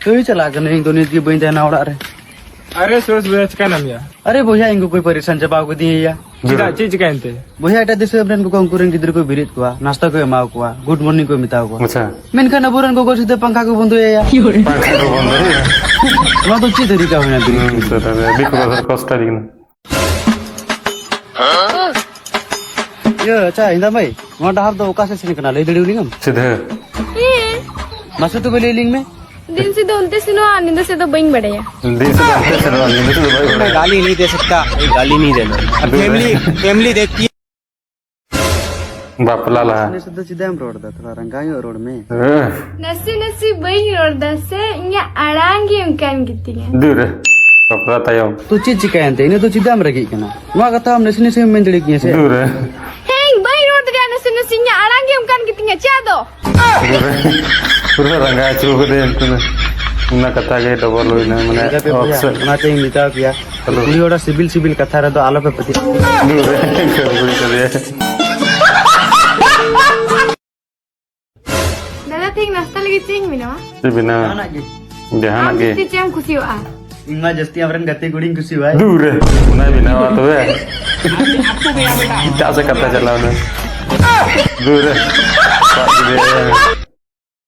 तो ही चला कर नहीं तो निजी बइन देना उड़ा रे अरे सोच बुझा चिका नाम या अरे भैया इनको कोई परेशान जवाब को दिए या चिका चीज चिका इनते भैया एटा दिसे अपने को अंकुरन गिद्र को बिरित को नाश्ता को एमाव को गुड मॉर्निंग को मिताव को अच्छा मेनखान अबुरन को सीधे पंखा को बंद या पंखा को बंद है मा तो ची तरीका होना बिरित तो देखो सर कष्ट दिखना ये अच्छा इंदा भाई वहां डहार तो ओका से निकना ले दड़ी उलिंगम सीधे मासु तो ले लिंग में दिन से तो उनते सुनो आनंद से तो बइन बढ़िया दिन से जानते से नींद से भाई मैं गाली नहीं दे सकता गाली नहीं देना फैमिली देखती है बाप लाला ने सदा चिदाम रोड दा थोड़ा रंगायो रोड में नसी नसी बइन रोड दसे इन्या अड़ांगी उनकान कितिया दूर कपड़ा तायो तो चीज चिकायन ते ने तो चिदाम रगी कना मा कथा हम नसने से में दड़ी किए से दूर हेंग बइन रोड दा नसी नसी इन्या अड़ांगी उनकान कितिया चादो पूरा रंगा चुक दे ना कथा के डबल होई ना माने ऑप्शन ना चाहिए मिता किया पूरी ओड़ा सिविल सिविल कथा रे तो आलो पे पति दूर कर दे दादा ठीक नाश्ता लगी चिंग मिनो बिना ध्यान आगे ती चेम खुशी हो आ इमा जस्ती हमरन गते गुडिंग खुशी हुआ दूर ना बिना बात है क्या से कथा चला दूर